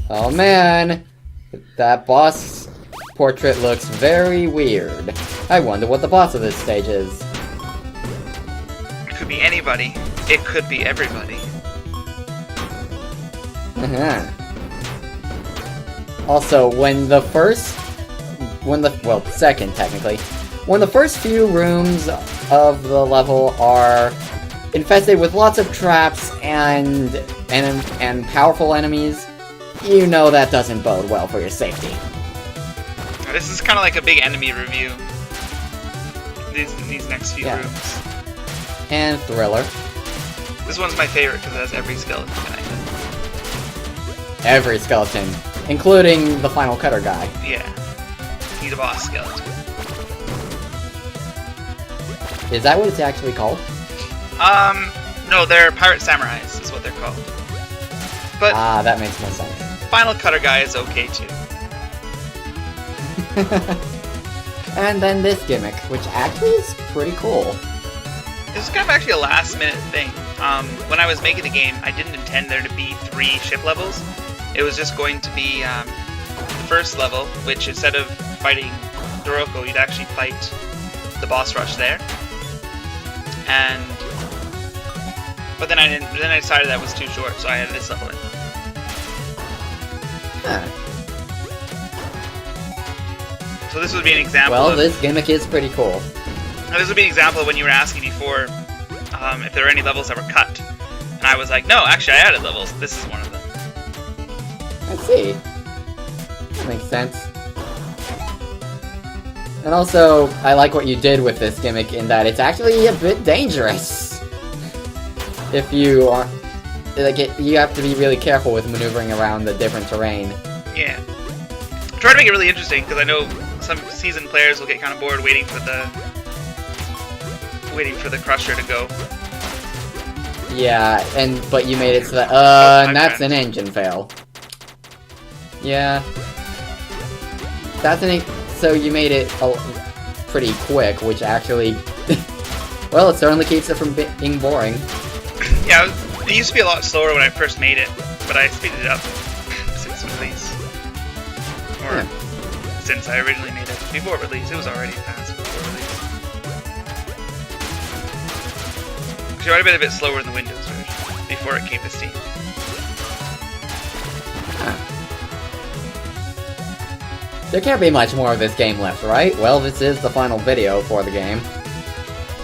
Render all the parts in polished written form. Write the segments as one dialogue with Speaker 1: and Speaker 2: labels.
Speaker 1: Oh man! That boss portrait looks very weird. I wonder what the boss of this stage is.
Speaker 2: It could be anybody. It could be everybody.
Speaker 1: Also, second technically, when the first few rooms of the level are infested with lots of traps and powerful enemies, you know that doesn't bode well for your safety.
Speaker 2: This is kind of like a big enemy review. These next few rooms.
Speaker 1: And Thriller.
Speaker 2: This one's my favorite because it has every skeleton connected.
Speaker 1: Every skeleton, including the final cutter guy.
Speaker 2: Yeah. He's a boss skeleton.
Speaker 1: Is that what it's actually called?
Speaker 2: No, they're pirate samurais is what they're called. But
Speaker 1: that makes more sense.
Speaker 2: Final cutter guy is okay too.
Speaker 1: And then this gimmick, which actually is pretty cool.
Speaker 2: This is kind of actually a last-minute thing. When I was making the game, I didn't intend there to be 3 ship levels. It was just going to be the first level, which instead of fighting Doroko, you'd actually fight the boss rush there. But then I decided that was too short, so I added this level in. So this would be an example.
Speaker 1: Well, this gimmick is pretty cool.
Speaker 2: Now this would be an example of when you were asking before if there were any levels that were cut. And I was like, no, actually I added levels. This is one of them.
Speaker 1: I see. That makes sense. And also, I like what you did with this gimmick in that it's actually a bit dangerous. If you are... you have to be really careful with maneuvering around the different terrain.
Speaker 2: Yeah. Try to make it really interesting, because I know some seasoned players will get kind of bored waiting for the crusher to go.
Speaker 1: Yeah, but you made it so that and that's an engine fail. Yeah. So you made it pretty quick, which actually well, it certainly keeps it from being boring.
Speaker 2: Yeah, it used to be a lot slower when I first made it, but I speeded it up since release. Or since I originally made it. Before release, it was already fast before release. Actually, it might have been a bit slower in the Windows version, before it came to Steam.
Speaker 1: There can't be much more of this game left, right? Well, this is the final video for the game.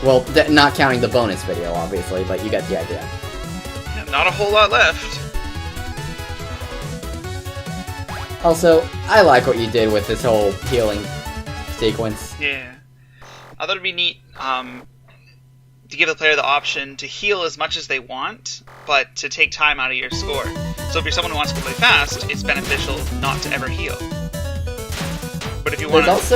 Speaker 1: Well, not counting the bonus video, obviously, but you get the idea.
Speaker 2: Yeah, not a whole lot left.
Speaker 1: Also, I like what you did with this whole healing sequence.
Speaker 2: Yeah. I thought it'd be neat to give the player the option to heal as much as they want, but to take time out of your score. So if you're someone who wants to play fast, it's beneficial not to ever heal. But if you want,
Speaker 1: there's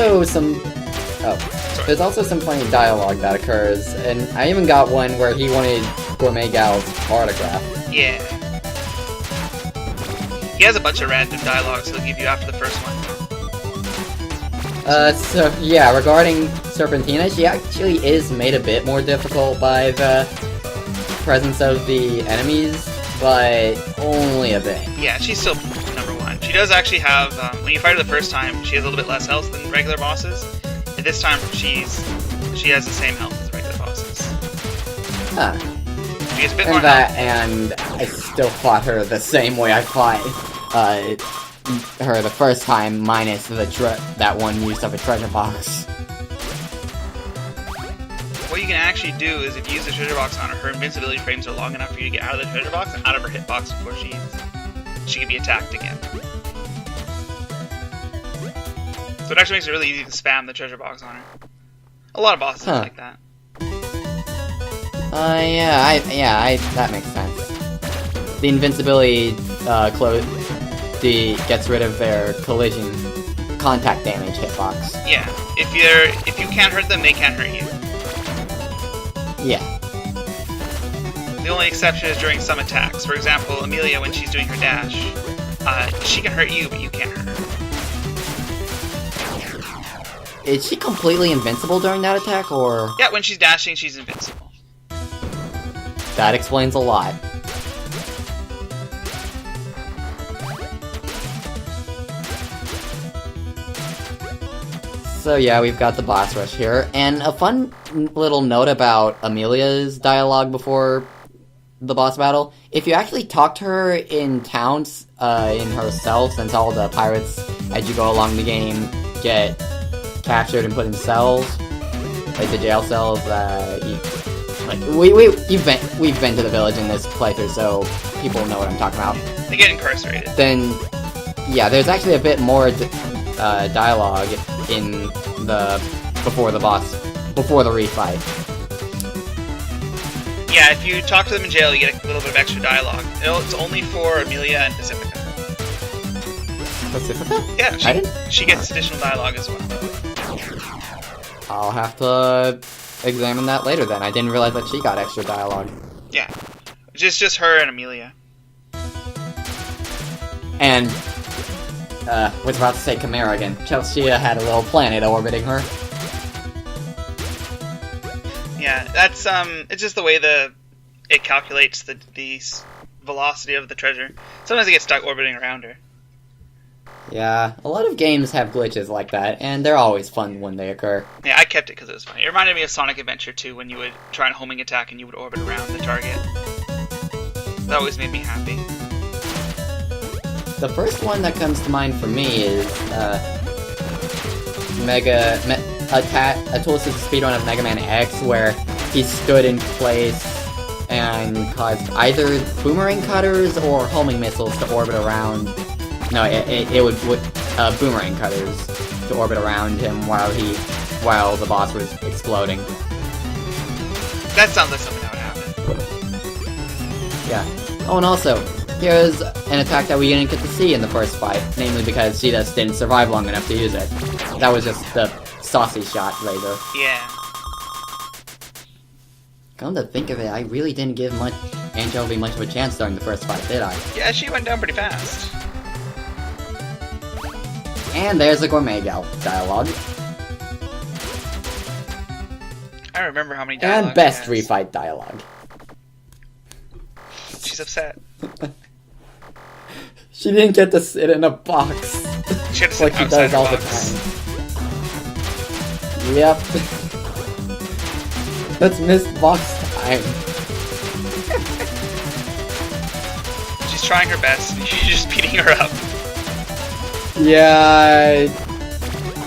Speaker 1: also some funny dialogue that occurs, and I even got one where he wanted Gourmet Gal's autograph.
Speaker 2: Yeah. He has a bunch of random dialogues he'll give you after the first one.
Speaker 1: So yeah, regarding Serpentina, she actually is made a bit more difficult by the presence of the enemies, but only a bit.
Speaker 2: Yeah, she's still number 1. She does actually have, when you fight her the first time, she has a little bit less health than regular bosses. And this time, she has the same health as regular bosses. She has a bit more health.
Speaker 1: And I still fought her the same way I fought her the first time, minus that one use of a treasure box.
Speaker 2: What you can actually do is, if you use the treasure box on her, her invincibility frames are long enough for you to get out of the treasure box and out of her hitbox before she can be attacked again. So it actually makes it really easy to spam the treasure box on her. A lot of bosses are like that.
Speaker 1: That makes sense. The invincibility gets rid of their collision contact damage hitbox.
Speaker 2: Yeah, if you can't hurt them, they can't hurt you.
Speaker 1: Yeah.
Speaker 2: The only exception is during some attacks. For example, Amelia, when she's doing her dash, she can hurt you, but you can't hurt her.
Speaker 1: Is she completely invincible during that attack, or...?
Speaker 2: Yeah, when she's dashing, she's invincible.
Speaker 1: That explains a lot. So yeah, we've got the boss rush here, and a fun little note about Amelia's dialogue before the boss battle. If you actually talk to her in towns, in her cell, since all the pirates, as you go along the game, get captured and put in cells, like the jail cells, we've been to the village in this playthrough, so people know what I'm talking about.
Speaker 2: They get incarcerated.
Speaker 1: Then, yeah, there's actually a bit more dialogue in the before the refight.
Speaker 2: Yeah, if you talk to them in jail, you get a little bit of extra dialogue. It's only for Amelia and Pacifica.
Speaker 1: Pacifica?
Speaker 2: Yeah, she gets additional dialogue as well.
Speaker 1: I'll have to examine that later then. I didn't realize that she got extra dialogue.
Speaker 2: Yeah. Just her and Amelia.
Speaker 1: And, was about to say Khimera again. Chelsea had a little planet orbiting her.
Speaker 2: Yeah, that's, it's just the way it calculates the velocity of the treasure. Sometimes it gets stuck orbiting around her.
Speaker 1: Yeah, a lot of games have glitches like that, and they're always fun when they occur.
Speaker 2: Yeah, I kept it because it was funny. It reminded me of Sonic Adventure 2 when you would try and homing attack and you would orbit around the target. That always made me happy.
Speaker 1: The first one that comes to mind for me is, a Tools of the Speedrun of Mega Man X, where he stood in place and caused either boomerang cutters or homing missiles to orbit around. No, it would boomerang cutters to orbit around him while the boss was exploding.
Speaker 2: That sounds like something that would happen.
Speaker 1: Yeah. Oh, and also, here's an attack that we didn't get to see in the first fight, namely because she just didn't survive long enough to use it. That was just the saucy shot laser.
Speaker 2: Yeah.
Speaker 1: Come to think of it, I really didn't give Anchovy much of a chance during the first fight, did I?
Speaker 2: Yeah, she went down pretty fast.
Speaker 1: And there's a gourmet dialogue.
Speaker 2: I remember how many dialogues
Speaker 1: And best
Speaker 2: she has.
Speaker 1: refight dialogue.
Speaker 2: She's upset.
Speaker 1: She didn't get to sit in a box.
Speaker 2: She had to sit
Speaker 1: like she
Speaker 2: outside
Speaker 1: does
Speaker 2: her
Speaker 1: all
Speaker 2: box.
Speaker 1: the time. Yep. That's missed box time.
Speaker 2: She's trying her best, and you're just beating her up.
Speaker 1: Yeah,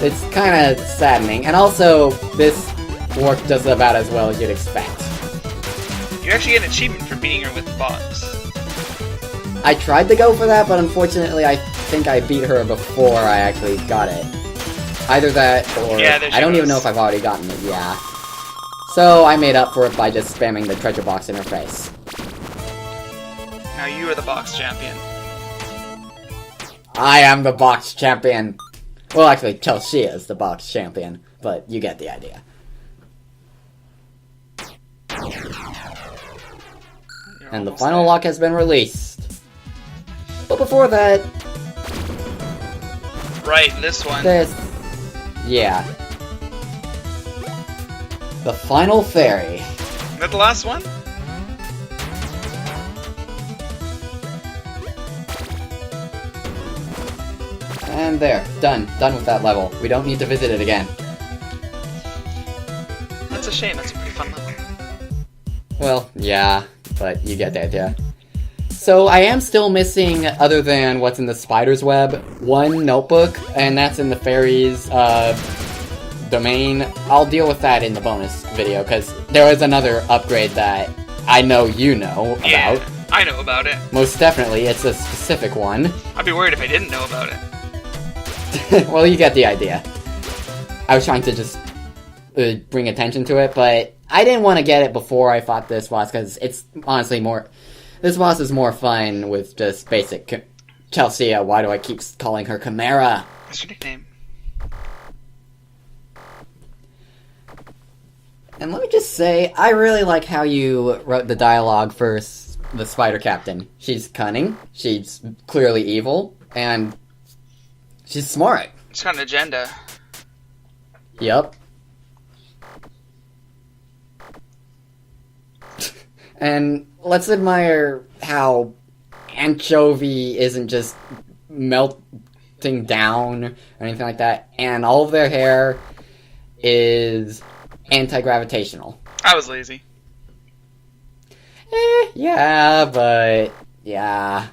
Speaker 1: it's kind of saddening. And also, this worked just about as well as you'd expect.
Speaker 2: You actually get an achievement for beating her with the box.
Speaker 1: I tried to go for that, but unfortunately I think I beat her before I actually got it. Either that, or
Speaker 2: Yeah, there she
Speaker 1: I don't even
Speaker 2: goes.
Speaker 1: know if I've already gotten it, yeah. So I made up for it by just spamming the treasure box in her face.
Speaker 2: Now you are the box champion.
Speaker 1: I am the box champion! Well, actually, Chelsea is the box champion, but you get the idea. And the final lock has been released. But before that,
Speaker 2: Right, this one.
Speaker 1: yeah. The final fairy.
Speaker 2: Is that the last one?
Speaker 1: And there, done with that level. We don't need to visit it again.
Speaker 2: That's a shame, that's a pretty fun level.
Speaker 1: Well, yeah, but you get the idea. So I am still missing, other than what's in the spider's web, one notebook, and that's in the fairy's domain. I'll deal with that in the bonus video, because there is another upgrade that I know you know about.
Speaker 2: Yeah, I know about it.
Speaker 1: Most definitely, it's a specific one.
Speaker 2: I'd be worried if I didn't know about it.
Speaker 1: Well, you get the idea. I was trying to just bring attention to it, but I didn't want to get it before I fought this boss, because it's honestly more... This boss is more fun with just basic Chelsea. Why do I keep calling her Khimera?
Speaker 2: What's your nickname?
Speaker 1: And let me just say, I really like how you wrote the dialogue for the Spider Captain. She's cunning, she's clearly evil, and she's smart.
Speaker 2: She's got an agenda.
Speaker 1: Yep. And let's admire how Anchovy isn't just melting down or anything like that, and all of their hair is anti-gravitational.
Speaker 2: I was lazy.
Speaker 1: Yeah, but yeah.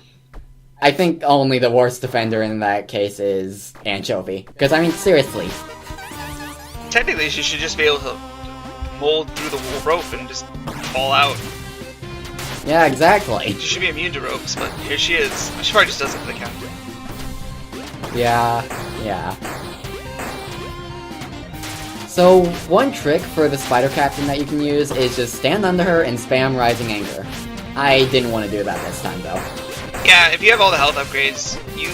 Speaker 1: I think only the worst offender in that case is Anchovy. Because, I mean, seriously.
Speaker 2: Technically, she should just be able to mold through the rope and just fall out.
Speaker 1: Yeah, exactly.
Speaker 2: She should be immune to ropes, but here she is. She probably just does it for the captain.
Speaker 1: Yeah. So, one trick for the Spider Captain that you can use is just stand under her and spam Rising Anger. I didn't want to do that this time, though.
Speaker 2: Yeah, if you have all the health upgrades, you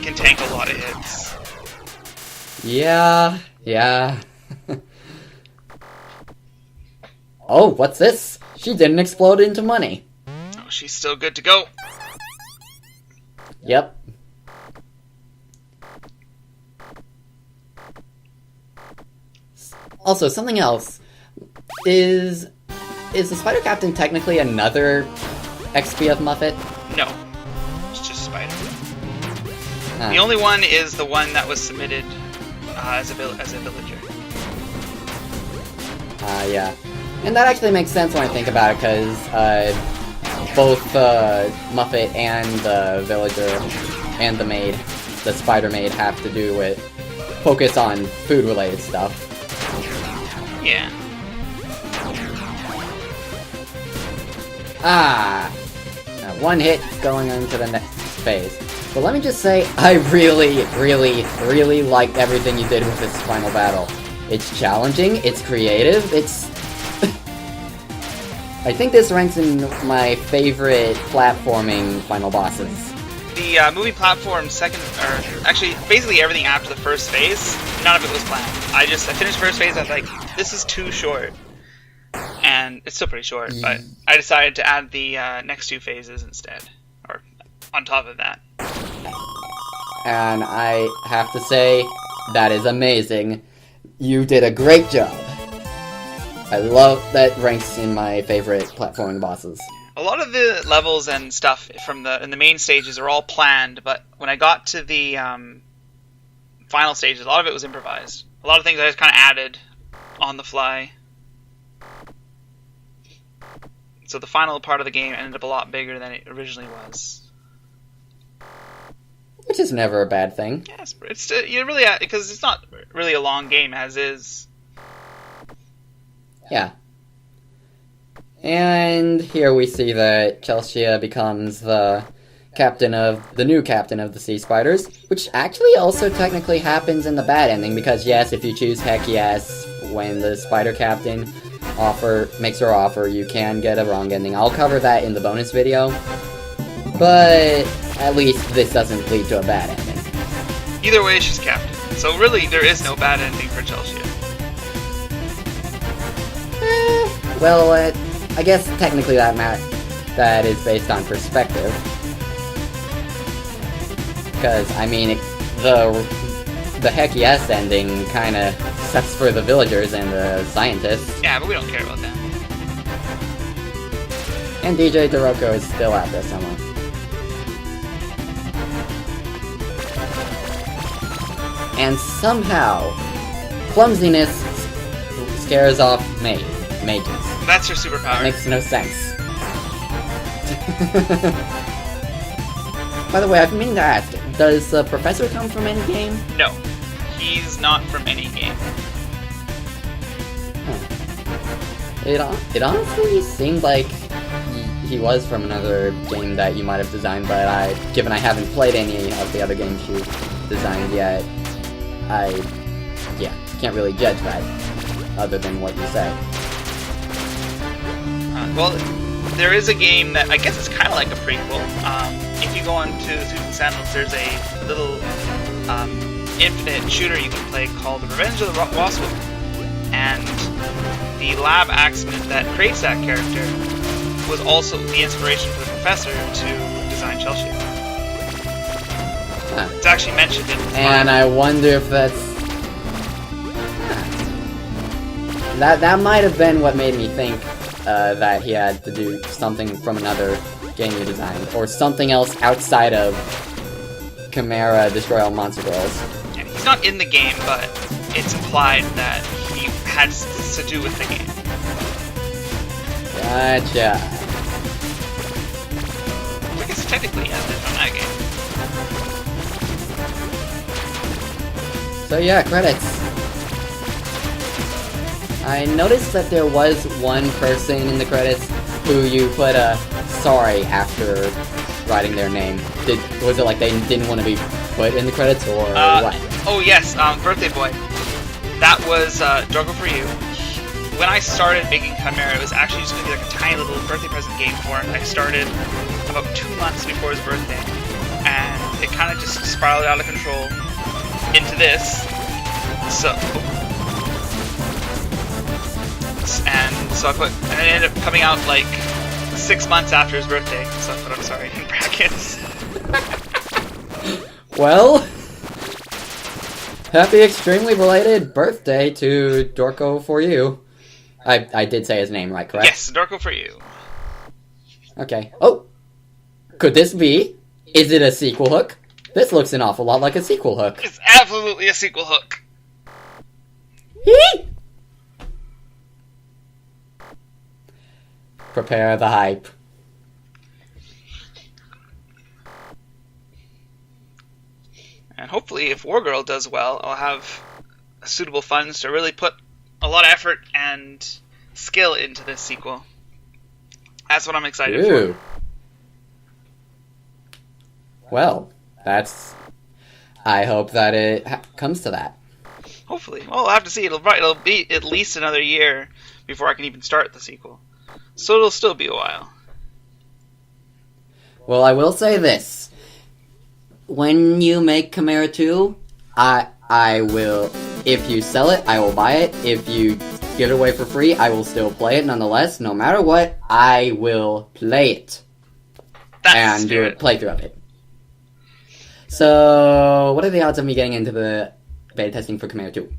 Speaker 2: can tank a lot of hits.
Speaker 1: Yeah. Oh, what's this? She didn't explode into money.
Speaker 2: Oh, she's still good to go.
Speaker 1: Yep. Also, something else. Is the Spider Captain technically another XP of Muffet?
Speaker 2: No. It's just Spider. The only one is the one that was submitted as a villager.
Speaker 1: Yeah. And that actually makes sense when I think about it, because both Muffet and the villager and the maid, the Spider Maid, have to do with focus on food-related stuff.
Speaker 2: Yeah.
Speaker 1: One hit going into the next phase. But let me just say, I really liked everything you did with this final battle. It's challenging, it's creative, it's... I think this ranks in my favorite platforming final bosses.
Speaker 2: The movie platform second, or actually basically everything after the first phase, none of it was planned. I finished first phase, I was like, this is too short. And it's still pretty short, but I decided to add the next two phases instead. Or on top of that.
Speaker 1: And I have to say, that is amazing. You did a great job. I love that ranks in my favorite platforming bosses.
Speaker 2: A lot of the levels and stuff in the main stages are all planned, but when I got to the final stages, a lot of it was improvised. A lot of things I just kind of added on the fly. So the final part of the game ended up a lot bigger than it originally was.
Speaker 1: Which is never a bad thing.
Speaker 2: Yes, it's you really, because it's not really a long game as is.
Speaker 1: Yeah. And here we see that Chelsea becomes the new captain of the Sea Spiders, which actually also technically happens in the bad ending, because yes, if you choose Heck Yes when the Spider Captain makes her offer, you can get a wrong ending. I'll cover that in the bonus video, but at least this doesn't lead to a bad ending.
Speaker 2: Either way, she's captain, so really there is no bad ending for Chelsea.
Speaker 1: Well, I guess technically that is based on perspective. Because, I mean, the Heck Yes ending kinda sucks for the villagers and the scientists.
Speaker 2: Yeah, but we don't care about that.
Speaker 1: And DJ Doroko is still out there somewhere. And somehow, clumsiness scares off mages.
Speaker 2: That's your superpower.
Speaker 1: That makes no sense. By the way, I've been meaning to ask, does the Professor come from any game?
Speaker 2: No. He's not from any game.
Speaker 1: Huh. It honestly seemed like he was from another game that you might have designed, but given I haven't played any of the other games you designed yet, I can't really judge that, other than what you say.
Speaker 2: Well, there is a game that I guess it's kind of like a prequel. If you go on to the Super Sandals, there's a little infinite shooter you can play called Revenge of the Wasp, and the lab accident that creates that character was also the inspiration for the Professor to design Chelsea.
Speaker 1: Huh.
Speaker 2: It's actually mentioned in the
Speaker 1: And I wonder if that's... That might have been what made me think that he had to do something from another game you designed, or something else outside of Khimera destroy all monster girls.
Speaker 2: Yeah, he's not in the game, but it's implied that he has to do with the game.
Speaker 1: Gotcha.
Speaker 2: I guess technically, yeah, it's from that game.
Speaker 1: So yeah, credits. I noticed that there was one person in the credits who you put a sorry after writing their name. Was it like they didn't want to be put in the credits, or what?
Speaker 2: Oh yes, Birthday Boy. That was Juggle for You. When I started making Khimera, it was actually just going to be like a tiny little birthday present game for him. I started about 2 months before his birthday, and it kind of just spiraled out of control into this. And it ended up coming out like 6 months after his birthday, so I put I'm sorry in brackets.
Speaker 1: Well, happy extremely belated birthday to Dorko for you. I did say his name right, correct?
Speaker 2: Yes, Dorko for you.
Speaker 1: Okay. Oh! Could this be? Is it a sequel hook? This looks an awful lot like a sequel hook.
Speaker 2: It's absolutely a sequel hook.
Speaker 1: Hee! Prepare the hype.
Speaker 2: And hopefully, if Wargirl does well, I'll have suitable funds to really put a lot of effort and skill into this sequel. That's what I'm excited for.
Speaker 1: Well, I hope that it comes to that.
Speaker 2: Hopefully. Well, I'll have to see. It'll be at least another year before I can even start the sequel. So it'll still be a while.
Speaker 1: Well, I will say this. When you make Khimera 2, I will, if you sell it, I will buy it. If you give it away for free, I will still play it nonetheless. No matter what, I will play it. And do a playthrough of it. So, what are the odds of me getting into the beta testing for Khimera 2?